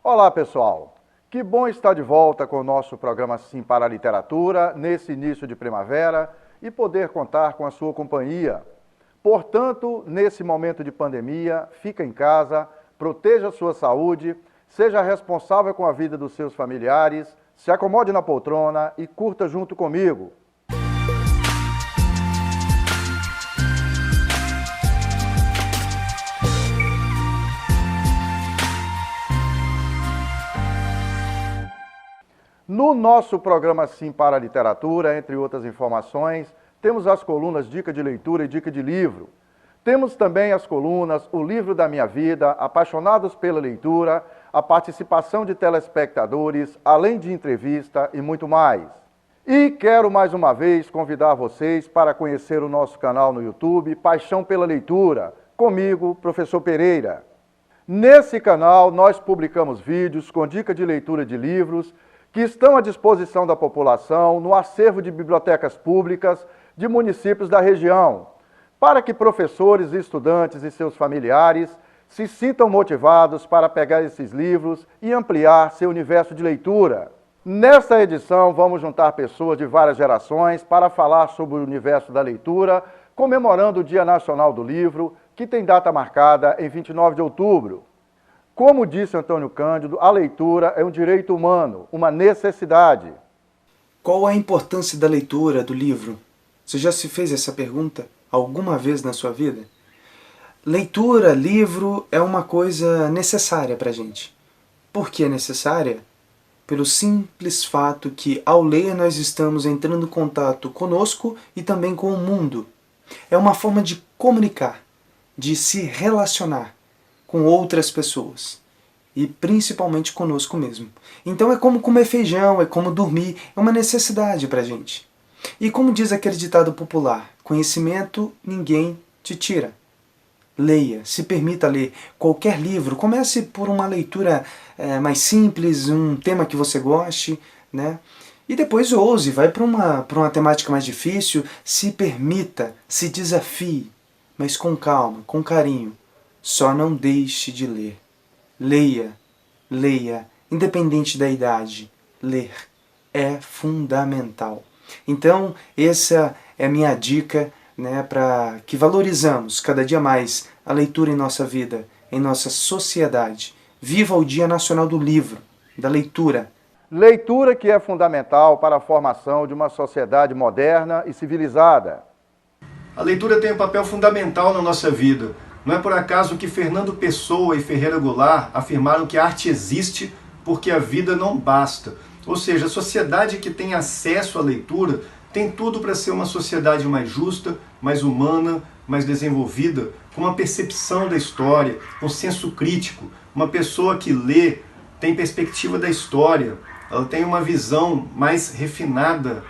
Olá, pessoal! Que bom estar de volta com o nosso programa Sim para a Literatura, nesse início de primavera, e poder contar com a sua companhia. Portanto, nesse momento de pandemia, fica em casa, proteja a sua saúde, seja responsável com a vida dos seus familiares, se acomode na poltrona e curta junto comigo. No nosso programa Sim para a Literatura, entre outras informações, temos as colunas Dica de Leitura e Dica de Livro. Temos também as colunas O Livro da Minha Vida, Apaixonados pela Leitura, a participação de telespectadores, além de entrevista e muito mais. E quero mais uma vez convidar vocês para conhecer o nosso canal no YouTube, Paixão pela Leitura, comigo, Professor Pereira. Nesse canal nós publicamos vídeos com dica de leitura de livros que estão à disposição da população no acervo de bibliotecas públicas de municípios da região, para que professores, estudantes e seus familiares se sintam motivados para pegar esses livros e ampliar seu universo de leitura. Nesta edição, vamos juntar pessoas de várias gerações para falar sobre o universo da leitura, comemorando o Dia Nacional do Livro, que tem data marcada em 29 de outubro. Como disse Antônio Cândido, a leitura é um direito humano, uma necessidade. Qual a importância da leitura, do livro? Você já se fez essa pergunta alguma vez na sua vida? Leitura, livro, é uma coisa necessária para a gente. Por que é necessária? Pelo simples fato que, ao ler, nós estamos entrando em contato conosco e também com o mundo. É uma forma de comunicar, de se relacionar com outras pessoas e principalmente conosco mesmo. Então é como comer feijão, é como dormir, é uma necessidade para a gente. E como diz aquele ditado popular, conhecimento ninguém te tira. Leia, se permita ler qualquer livro, comece por uma leitura mais simples, um tema que você goste, né? E depois ouse, vai para uma temática mais difícil, se permita, se desafie, mas com calma, com carinho. Só não deixe de ler. Leia, leia, independente da idade. Ler é fundamental. Então, essa é a minha dica, né, para que valorizamos cada dia mais a leitura em nossa vida, em nossa sociedade. Viva o Dia Nacional do Livro, da leitura. Leitura que é fundamental para a formação de uma sociedade moderna e civilizada. A leitura tem um papel fundamental na nossa vida. Não é por acaso que Fernando Pessoa e Ferreira Goulart afirmaram que a arte existe porque a vida não basta. Ou seja, a sociedade que tem acesso à leitura tem tudo para ser uma sociedade mais justa, mais humana, mais desenvolvida, com uma percepção da história, um senso crítico. Uma pessoa que lê tem perspectiva da história, ela tem uma visão mais refinada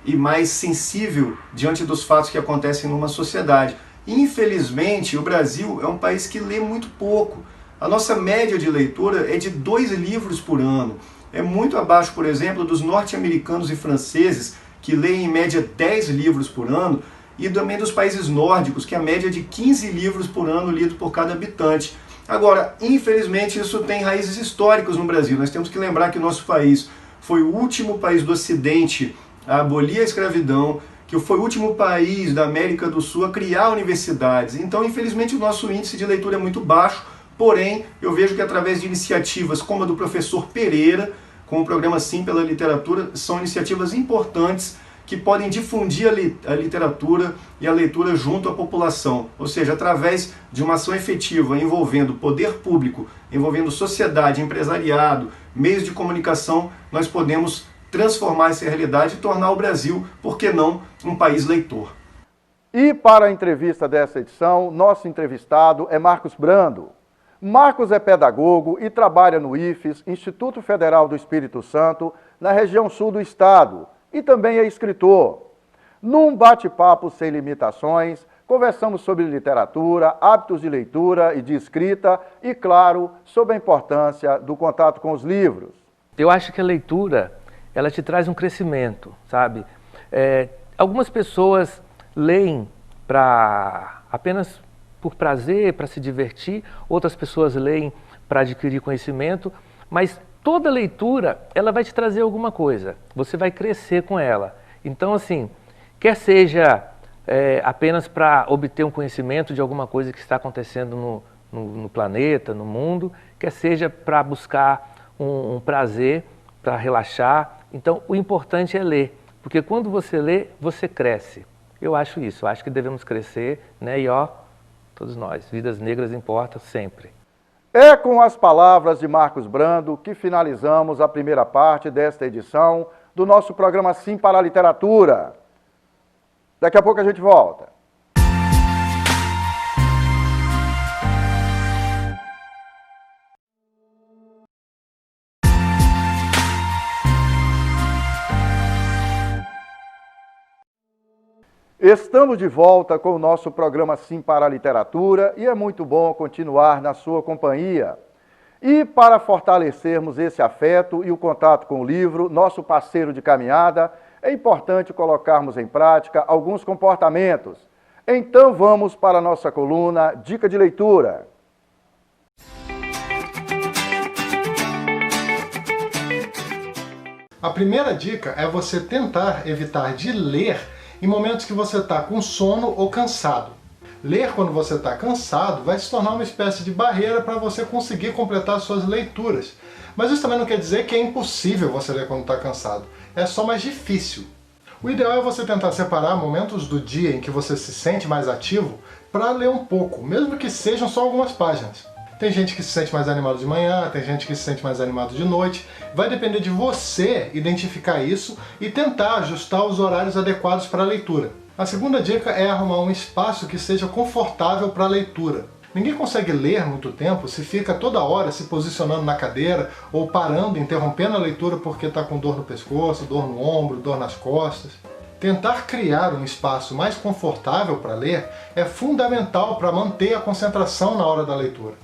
e mais sensível diante dos fatos que acontecem numa sociedade. Infelizmente, o Brasil é um país que lê muito pouco. A nossa média de leitura é de 2 livros por ano. É muito abaixo, por exemplo, dos norte-americanos e franceses, que leem em média 10 livros por ano, e também dos países nórdicos, que a média é de 15 livros por ano lido por cada habitante. Agora, infelizmente, isso tem raízes históricas no Brasil. Nós temos que lembrar que o nosso país foi o último país do Ocidente a abolir a escravidão, que foi o último país da América do Sul a criar universidades. Então, infelizmente, o nosso índice de leitura é muito baixo, porém, eu vejo que através de iniciativas como a do professor Pereira, com o programa Sim pela Literatura, são iniciativas importantes que podem difundir a literatura e a leitura junto à população. Ou seja, através de uma ação efetiva envolvendo poder público, envolvendo sociedade, empresariado, meios de comunicação, nós podemos transformar essa realidade e tornar o Brasil, por que não, um país leitor. E para a entrevista dessa edição, nosso entrevistado é Marcos Brando. Marcos é pedagogo e trabalha no IFES, Instituto Federal do Espírito Santo, na região sul do estado, e também é escritor. Num bate-papo sem limitações, conversamos sobre literatura, hábitos de leitura e de escrita e, claro, sobre a importância do contato com os livros. Eu acho que a leitura, ela te traz um crescimento, sabe? Algumas pessoas leem apenas por prazer, para se divertir, outras pessoas leem para adquirir conhecimento, Mas toda leitura, ela vai te trazer alguma coisa. Você vai crescer com ela. Então, assim, quer seja apenas para obter um conhecimento de alguma coisa que está acontecendo no planeta, no mundo, quer seja para buscar um prazer, para relaxar. Então, o importante é ler, porque quando você lê, você cresce. Eu acho isso, eu acho que devemos crescer, né? E todos nós, vidas negras importam sempre. É com as palavras de Marcos Brando que finalizamos a primeira parte desta edição do nosso programa Sim para a Literatura. Daqui a pouco a gente volta. Estamos de volta com o nosso programa Sim para a Literatura e é muito bom continuar na sua companhia. E para fortalecermos esse afeto e o contato com o livro, nosso parceiro de caminhada, é importante colocarmos em prática alguns comportamentos. Então vamos para a nossa coluna Dica de Leitura. A primeira dica é você tentar evitar de ler em momentos que você está com sono ou cansado. Ler quando você está cansado vai se tornar uma espécie de barreira para você conseguir completar suas leituras. Mas isso também não quer dizer que é impossível você ler quando está cansado. É só mais difícil. O ideal é você tentar separar momentos do dia em que você se sente mais ativo para ler um pouco, mesmo que sejam só algumas páginas. Tem gente que se sente mais animado de manhã, tem gente que se sente mais animado de noite. Vai depender de você identificar isso e tentar ajustar os horários adequados para a leitura. A segunda dica é arrumar um espaço que seja confortável para a leitura. Ninguém consegue ler muito tempo se fica toda hora se posicionando na cadeira ou parando, interrompendo a leitura porque está com dor no pescoço, dor no ombro, dor nas costas. Tentar criar um espaço mais confortável para ler é fundamental para manter a concentração na hora da leitura.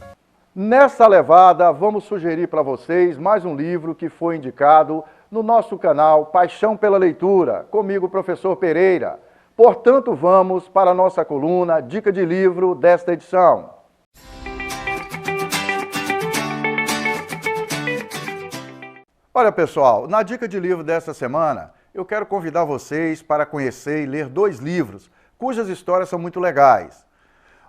Nessa levada, vamos sugerir para vocês mais um livro que foi indicado no nosso canal Paixão pela Leitura, comigo, professor Pereira. Portanto, vamos para a nossa coluna Dica de Livro desta edição. Olha, pessoal, na Dica de Livro desta semana, eu quero convidar vocês para conhecer e ler dois livros cujas histórias são muito legais.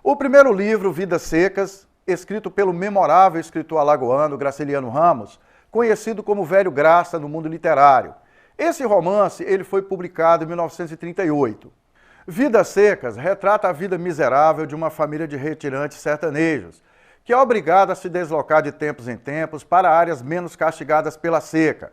O primeiro livro, Vidas Secas, escrito pelo memorável escritor alagoano Graciliano Ramos, conhecido como Velho Graça no mundo literário. Esse romance ele foi publicado em 1938. Vidas Secas retrata a vida miserável de uma família de retirantes sertanejos, que é obrigada a se deslocar de tempos em tempos para áreas menos castigadas pela seca.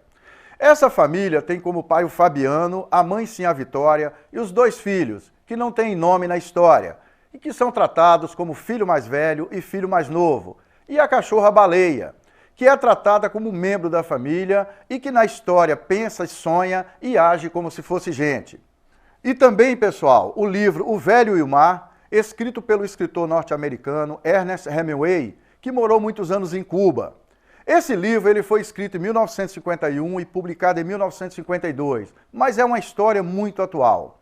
Essa família tem como pai o Fabiano, a mãe sim a Vitória e os dois filhos, que não têm nome na história, e que são tratados como filho mais velho e filho mais novo, e a cachorra Baleia, que é tratada como membro da família e que na história pensa, sonha e age como se fosse gente. E também, pessoal, o livro O Velho e o Mar, escrito pelo escritor norte-americano Ernest Hemingway, que morou muitos anos em Cuba. Esse livro ele foi escrito em 1951 e publicado em 1952, mas é uma história muito atual.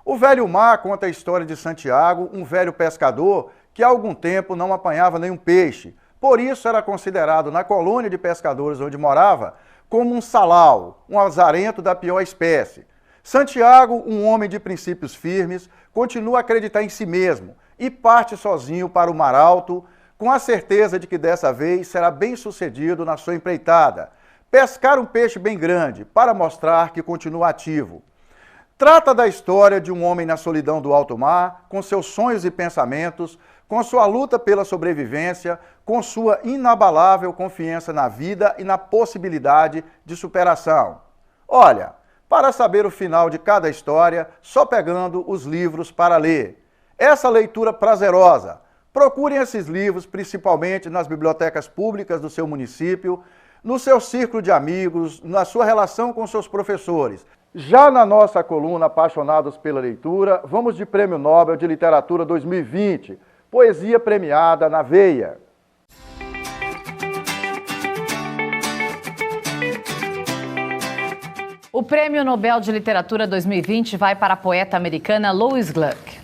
O Velho Mar conta a história de Santiago, um velho pescador que há algum tempo não apanhava nenhum peixe. Por isso era considerado na colônia de pescadores onde morava como um salau, um azarento da pior espécie. Santiago, um homem de princípios firmes, continua a acreditar em si mesmo e parte sozinho para o Mar Alto, com a certeza de que dessa vez será bem sucedido na sua empreitada. Pescar um peixe bem grande para mostrar que continua ativo. Trata da história de um homem na solidão do alto mar, com seus sonhos e pensamentos, com sua luta pela sobrevivência, com sua inabalável confiança na vida e na possibilidade de superação. Olha, para saber o final de cada história, só pegando os livros para ler. Essa leitura prazerosa. Procurem esses livros principalmente nas bibliotecas públicas do seu município, no seu círculo de amigos, na sua relação com seus professores. Já na nossa coluna Apaixonados pela Leitura, vamos de Prêmio Nobel de Literatura 2020, poesia premiada na veia. O Prêmio Nobel de Literatura 2020 vai para a poeta americana Lois Gluck.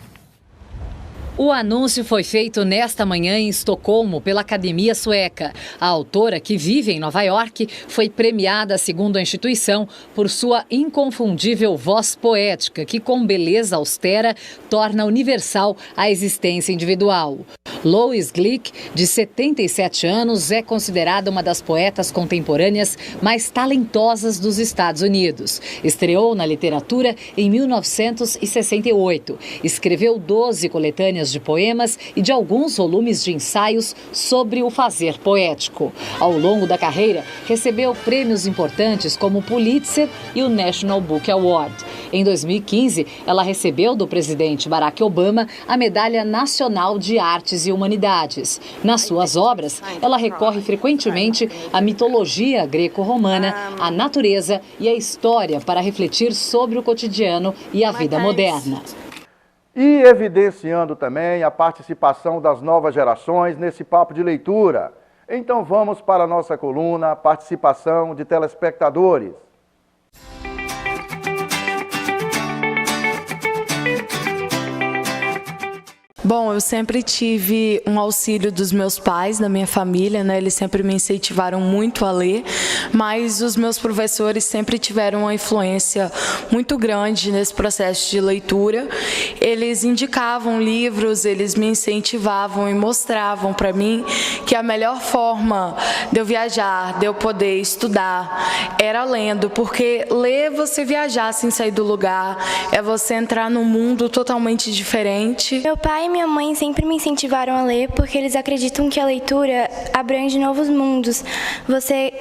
O anúncio foi feito nesta manhã em Estocolmo pela Academia Sueca. A autora, que vive em Nova York, foi premiada, segundo a instituição, por sua inconfundível voz poética, que com beleza austera torna universal a existência individual. Lois Glick, de 77 anos, é considerada uma das poetas contemporâneas mais talentosas dos Estados Unidos. Estreou na literatura em 1968. Escreveu 12 coletâneas de poemas e de alguns volumes de ensaios sobre o fazer poético. Ao longo da carreira, recebeu prêmios importantes como o Pulitzer e o National Book Award. Em 2015, ela recebeu do presidente Barack Obama a Medalha Nacional de Artes e Humanidades. Nas suas obras, ela recorre frequentemente à mitologia greco-romana, à natureza e à história para refletir sobre o cotidiano e a vida moderna. E evidenciando também a participação das novas gerações nesse papo de leitura. Então vamos para a nossa coluna Participação de Telespectadores. Bom, eu sempre tive um auxílio dos meus pais, da minha família, né? Eles sempre me incentivaram muito a ler, mas os meus professores sempre tiveram uma influência muito grande nesse processo de leitura. Eles indicavam livros, eles me incentivavam e mostravam para mim que a melhor forma de eu viajar, de eu poder estudar, era lendo, porque ler é você viajar sem sair do lugar, é você entrar num mundo totalmente diferente. Meu pai e minha mãe sempre me incentivaram a ler porque eles acreditam que a leitura abrange novos mundos.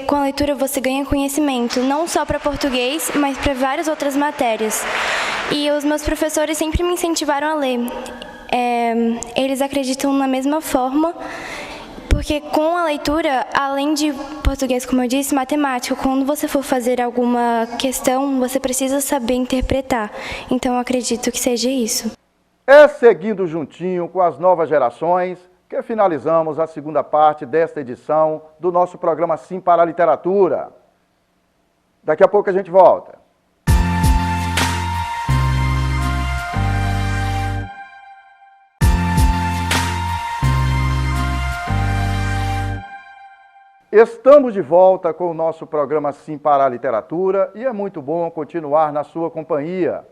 Com a leitura você ganha conhecimento, não só para português, mas para várias outras matérias. E os meus professores sempre me incentivaram a ler. Eles acreditam na mesma forma, porque com a leitura, além de português, como eu disse, matemática, quando você for fazer alguma questão, você precisa saber interpretar. Então eu acredito que seja isso. É seguindo juntinho com as novas gerações que finalizamos a segunda parte desta edição do nosso programa Sim para a Literatura. Daqui a pouco a gente volta. Estamos de volta com o nosso programa Sim para a Literatura e é muito bom continuar na sua companhia.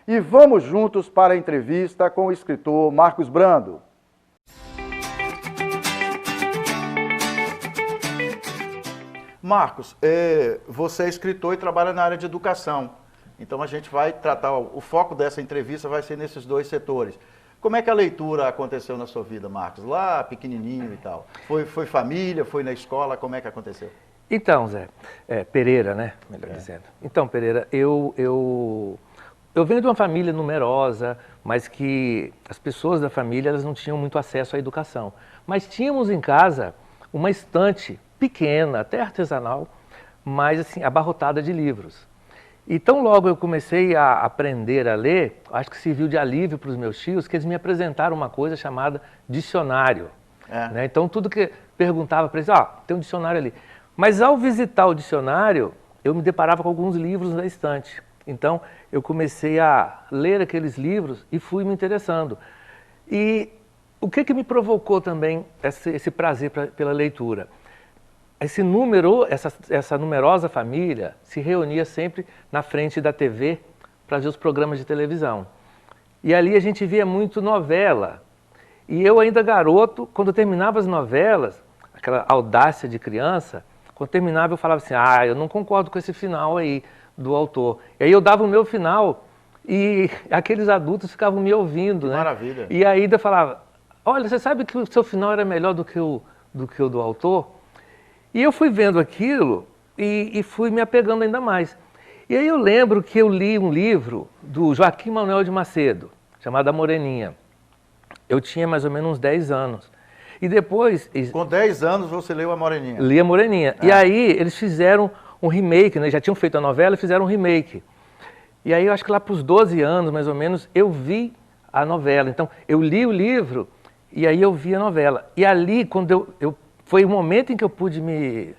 E vamos juntos para a entrevista com o escritor Marcos Brando. Marcos, você é escritor e trabalha na área de educação. Então a gente vai tratar, o foco dessa entrevista vai ser nesses dois setores. Como é que a leitura aconteceu na sua vida, Marcos? Lá, pequenininho e tal. Foi família, foi na escola, como é que aconteceu? Então, Zé, Pereira, né? Melhor dizendo. Então, Pereira, eu venho de uma família numerosa, mas que as pessoas da família elas não tinham muito acesso à educação. Mas tínhamos em casa uma estante pequena, até artesanal, mas assim, abarrotada de livros. E tão logo eu comecei a aprender a ler, acho que serviu de alívio para os meus tios, que eles me apresentaram uma coisa chamada dicionário. Né? Então tudo que perguntava para eles, tem um dicionário ali. Mas ao visitar o dicionário, eu me deparava com alguns livros na estante. Então, eu comecei a ler aqueles livros e fui me interessando. E o que me provocou também esse prazer pela leitura? Essa numerosa família se reunia sempre na frente da TV para ver os programas de televisão. E ali a gente via muito novela. E eu ainda garoto, quando terminava as novelas, aquela audácia de criança, quando terminava eu falava assim, eu não concordo com esse final aí do autor. E aí eu dava o meu final e aqueles adultos ficavam me ouvindo, né? Maravilha. E aí eu falava, olha, você sabe que o seu final era melhor do que o do autor? E eu fui vendo aquilo e fui me apegando ainda mais. E aí eu lembro que eu li um livro do Joaquim Manuel de Macedo, chamado A Moreninha. Eu tinha mais ou menos uns 10 anos. E depois... Com 10 anos você leu A Moreninha? Li A Moreninha. E aí eles fizeram um remake, né? Já tinham feito a novela e fizeram um remake. E aí eu acho que lá para os 12 anos, mais ou menos, eu vi a novela. Então, eu li o livro e aí eu vi a novela. E ali, quando foi o momento em que eu pude me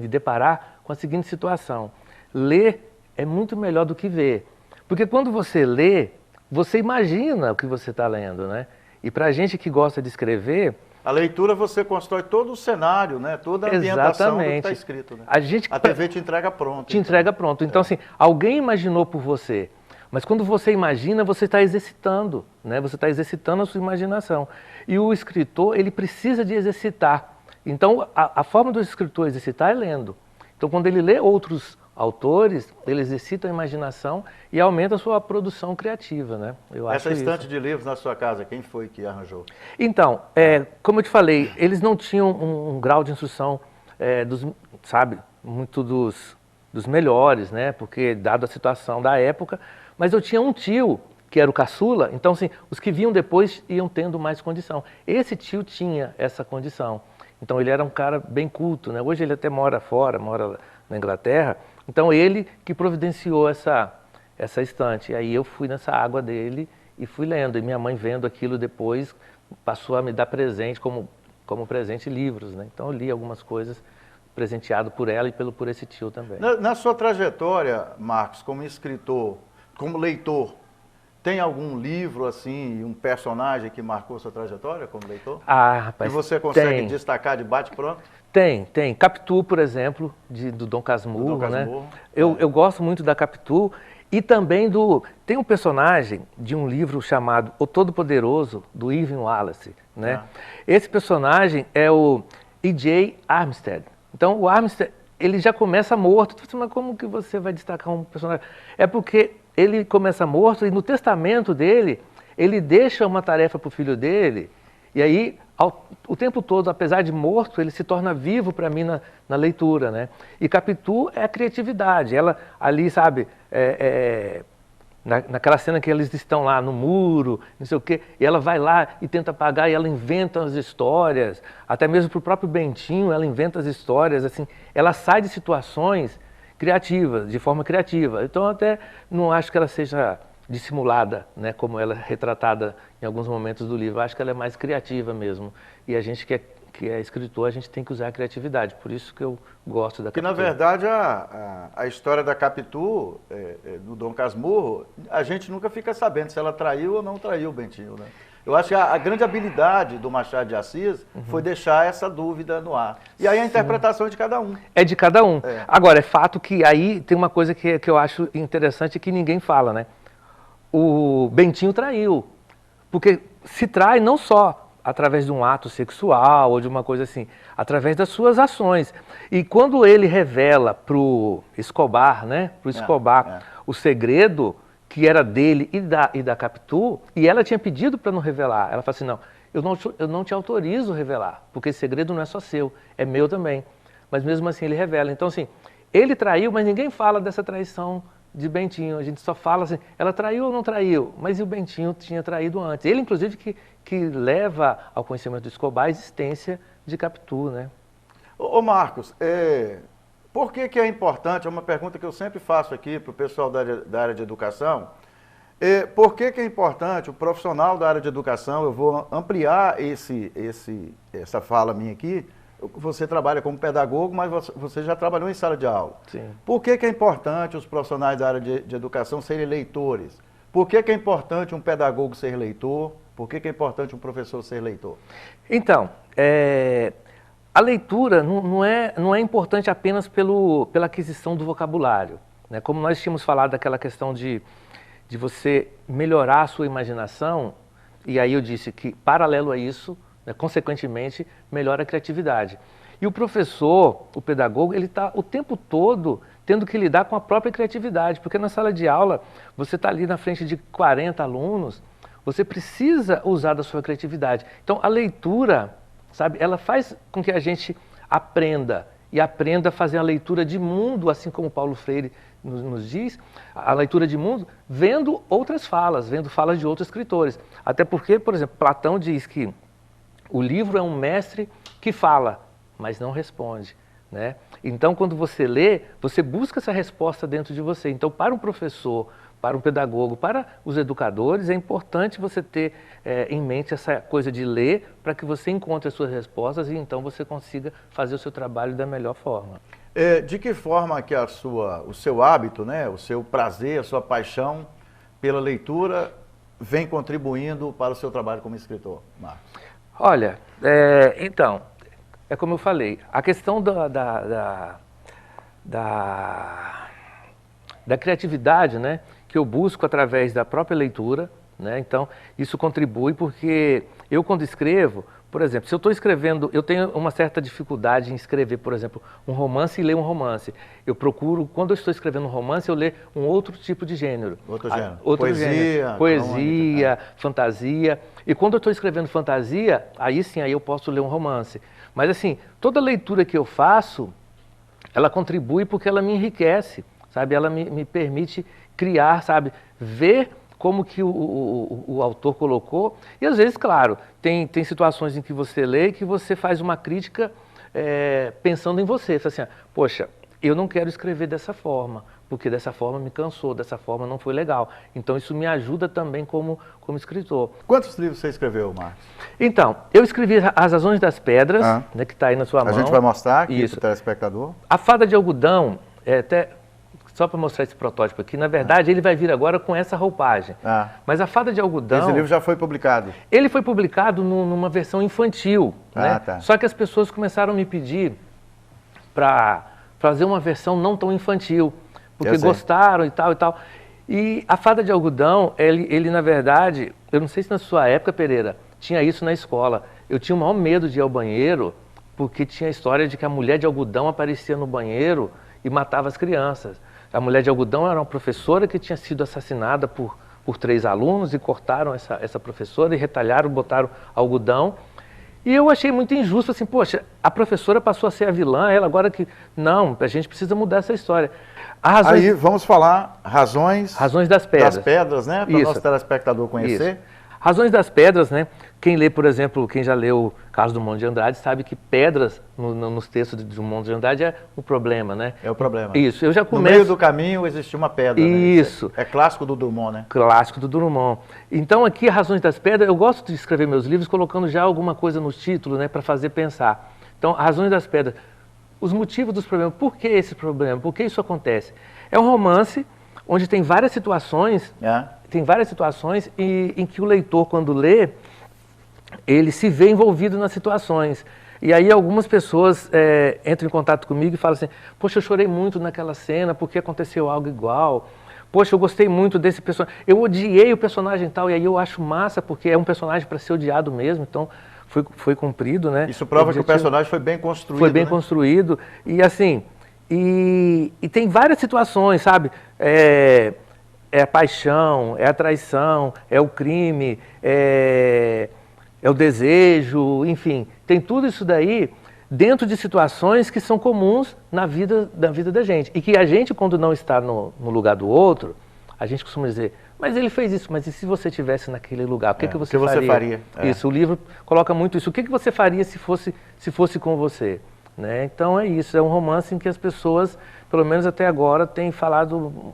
deparar com a seguinte situação. Ler é muito melhor do que ver. Porque quando você lê, você imagina o que você está lendo, né? E para a gente que gosta de escrever... A leitura você constrói todo o cenário, né? Toda a ambientação do que está escrito. Né? A TV te entrega pronto. Te entrega pronto. Então, assim, alguém imaginou por você. Mas quando você imagina, você está exercitando, né? Você está exercitando a sua imaginação. E o escritor, ele precisa de exercitar. Então, a forma do escritor exercitar é lendo. Então, quando ele lê outros autores, ele exercita a imaginação e aumenta a sua produção criativa, né? Eu acho Essa estante isso. de livros na sua casa, quem foi que arranjou? Então, como eu te falei, eles não tinham um grau de instrução, muito dos melhores, né? Porque, dada a situação da época, mas eu tinha um tio, que era o caçula, então, assim, os que vinham depois iam tendo mais condição. Esse tio tinha essa condição. Então, ele era um cara bem culto, né? Hoje ele até mora fora, mora na Inglaterra. Então, ele que providenciou essa estante. E aí eu fui nessa água dele e fui lendo. E minha mãe, vendo aquilo depois, passou a me dar presente, como presente, livros, né? Então, eu li algumas coisas presenteado por ela e por esse tio também. Na sua trajetória, Marcos, como escritor, como leitor, tem algum livro, assim, um personagem que marcou sua trajetória como leitor? Ah, rapaz, que você consegue destacar de bate-pronto? Tem. Capitu, por exemplo, do Dom Casmurro, né? Eu gosto muito da Capitu e também tem um personagem de um livro chamado O Todo-Poderoso, do Irving Wallace, né? Esse personagem é o E.J. Armstead. Então, o Armstead, ele já começa morto. Mas como que você vai destacar um personagem? É porque ele começa morto e no testamento dele, ele deixa uma tarefa para o filho dele e aí, o tempo todo, apesar de morto, ele se torna vivo para mim na leitura, né? E Capitu é a criatividade. Ela ali, sabe, naquela cena que eles estão lá no muro, não sei o quê, e ela vai lá e tenta apagar e ela inventa as histórias, até mesmo para o próprio Bentinho, ela inventa as histórias, assim, ela sai de situações criativas, de forma criativa. Então, eu até não acho que ela seja dissimulada, né, como ela é retratada em alguns momentos do livro. Eu acho que ela é mais criativa mesmo. E a gente que é escritor, a gente tem que usar a criatividade. Por isso que eu gosto da Capitu. Que, na verdade, a história da Capitu, do Dom Casmurro, a gente nunca fica sabendo se ela traiu ou não traiu o Bentinho, né? Eu acho que a grande habilidade do Machado de Assis foi deixar essa dúvida no ar. E aí a interpretação é de cada um. É de cada um. Agora, é fato que aí tem uma coisa que eu acho interessante que ninguém fala, né? O Bentinho traiu. Porque se trai não só através de um ato sexual ou de uma coisa assim, através das suas ações. E quando ele revela para o Escobar, né? Para o Escobar, o segredo que era dele e da Capitu, e ela tinha pedido para não revelar. Ela fala assim, não, eu não te autorizo a revelar, porque esse segredo não é só seu, é meu também. Mas mesmo assim ele revela. Então, assim, ele traiu, mas ninguém fala dessa traição de Bentinho. A gente só fala assim, ela traiu ou não traiu? Mas o Bentinho tinha traído antes. Ele, inclusive, que leva ao conhecimento do Escobar a existência de Capitu, né? Ô Marcos, por que é importante, é uma pergunta que eu sempre faço aqui para o pessoal da área de educação, por que é importante o profissional da área de educação, eu vou ampliar essa fala minha aqui, você trabalha como pedagogo, mas você já trabalhou em sala de aula. Sim. Por que é importante os profissionais da área de educação serem leitores? Por que é importante um pedagogo ser leitor? Por que é importante um professor ser leitor? Então, a leitura não é importante apenas pela aquisição do vocabulário, né? Como nós tínhamos falado daquela questão de você melhorar a sua imaginação, e aí eu disse que, paralelo a isso, né, consequentemente, melhora a criatividade. E o professor, o pedagogo, ele está o tempo todo tendo que lidar com a própria criatividade, porque na sala de aula, você está ali na frente de 40 alunos, você precisa usar da sua criatividade. Então, a leitura, sabe, ela faz com que a gente aprenda, e aprenda a fazer a leitura de mundo, assim como Paulo Freire nos diz, a leitura de mundo, vendo outras falas, vendo falas de outros escritores. Até porque, por exemplo, Platão diz que o livro é um mestre que fala, mas não responde, né? Então, quando você lê, você busca essa resposta dentro de você. Então, para um professor, para um pedagogo, para os educadores, é importante você ter em mente essa coisa de ler para que você encontre as suas respostas e então você consiga fazer o seu trabalho da melhor forma. De que forma que o seu hábito, né, o seu prazer, a sua paixão pela leitura vem contribuindo para o seu trabalho como escritor, Marcos? Olha, então, é como eu falei, a questão da criatividade, né, que eu busco através da própria leitura, né, então isso contribui porque eu quando escrevo, por exemplo, se eu estou escrevendo, eu tenho uma certa dificuldade em escrever, por exemplo, um romance e ler um romance. Eu procuro, quando eu estou escrevendo um romance, eu ler um outro tipo de gênero. Outro gênero. Poesia, fantasia. E quando eu estou escrevendo fantasia, aí sim, aí eu posso ler um romance. Mas assim, toda leitura que eu faço, ela contribui porque ela me enriquece, sabe? Ela me permite criar, sabe? Ver como que o autor colocou. E às vezes, claro, tem situações em que você lê e que você faz uma crítica pensando em você. Você fala assim, poxa, eu não quero escrever dessa forma, porque dessa forma me cansou, dessa forma não foi legal. Então isso me ajuda também como escritor. Quantos livros você escreveu, Marcos? Então, eu escrevi As Razões das Pedras, né, que está aí na sua mão. A gente vai mostrar aqui para o telespectador. A Fada de Algodão, até só para mostrar esse protótipo aqui, na verdade ele vai vir agora com essa roupagem. Mas a Fada de Algodão... Esse livro já foi publicado? Ele foi publicado numa versão infantil, né? Só que as pessoas começaram a me pedir para fazer uma versão não tão infantil, porque gostaram e tal e tal. E a Fada de Algodão, ele na verdade, eu não sei se na sua época, Pereira, tinha isso na escola. Eu tinha o maior medo de ir ao banheiro, porque tinha a história de que a mulher de algodão aparecia no banheiro e matava as crianças. A mulher de algodão era uma professora que tinha sido assassinada por 3 alunos e cortaram essa professora e retalharam, botaram algodão. E eu achei muito injusto, assim, poxa, a professora passou a ser a vilã, ela agora que... Não, a gente precisa mudar essa história. Aí vamos falar Razões das Pedras. Das Pedras, né? Para o nosso telespectador conhecer. Isso. Razões das Pedras, né? Quem lê, por exemplo, quem já leu Carlos Drummond de Andrade sabe que pedras nos textos de Drummond de Andrade é o problema, né? É o problema. Isso, eu já começo... No meio do caminho existia uma pedra, Isso. Né? É clássico do Drummond, né? Clássico do Drummond. Então aqui, Razões das Pedras, eu gosto de escrever meus livros colocando já alguma coisa no título, né? Para fazer pensar. Então, Razões das Pedras, os motivos dos problemas, por que esse problema, por que isso acontece? É um romance onde tem várias situações... Tem várias situações em que o leitor, quando lê, ele se vê envolvido nas situações. E aí algumas pessoas entram em contato comigo e falam assim, poxa, eu chorei muito naquela cena porque aconteceu algo igual. Poxa, eu gostei muito desse personagem. Eu odiei o personagem tal, e aí eu acho massa porque é um personagem para ser odiado mesmo, então foi cumprido, né? Isso prova que o personagem foi bem construído. Foi bem construído. E assim, e tem várias situações, sabe? É a paixão, é a traição, é o crime, é o desejo, enfim. Tem tudo isso daí dentro de situações que são comuns na vida da gente. E que a gente, quando não está no lugar do outro, a gente costuma dizer, mas ele fez isso, mas e se você estivesse naquele lugar? O que você faria? Isso, o livro coloca muito isso. O que você faria se fosse com você? Né? Então é isso, é um romance em que as pessoas, pelo menos até agora, têm falado...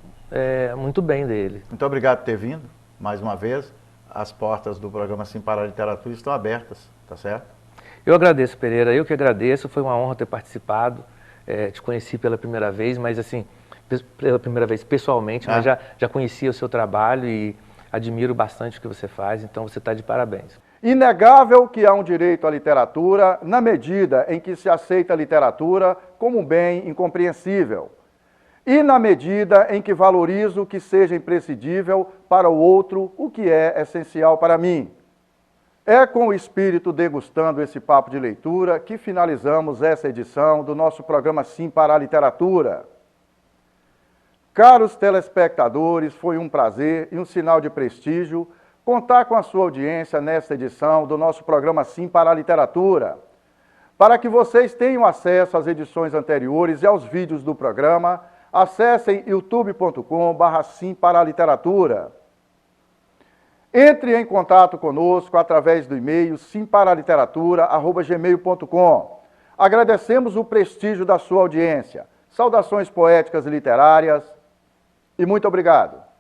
muito bem dele. Muito obrigado por ter vindo, mais uma vez. As portas do programa Sim para a Literatura estão abertas, tá certo? Eu agradeço, Pereira, eu que agradeço, foi uma honra ter participado, te conheci pela primeira vez, mas assim, pela primeira vez pessoalmente, mas já conhecia o seu trabalho e admiro bastante o que você faz, então você está de parabéns. Inegável que há um direito à literatura na medida em que se aceita a literatura como um bem incompreensível. E na medida em que valorizo que seja imprescindível para o outro o que é essencial para mim. É com o espírito degustando esse papo de leitura que finalizamos essa edição do nosso programa Sim para a Literatura. Caros telespectadores, foi um prazer e um sinal de prestígio contar com a sua audiência nesta edição do nosso programa Sim para a Literatura. Para que vocês tenham acesso às edições anteriores e aos vídeos do programa, acessem youtube.com/Sim para a Literatura. Entre em contato conosco através do e-mail simparaliteratura@gmail.com. Agradecemos o prestígio da sua audiência. Saudações poéticas e literárias e muito obrigado.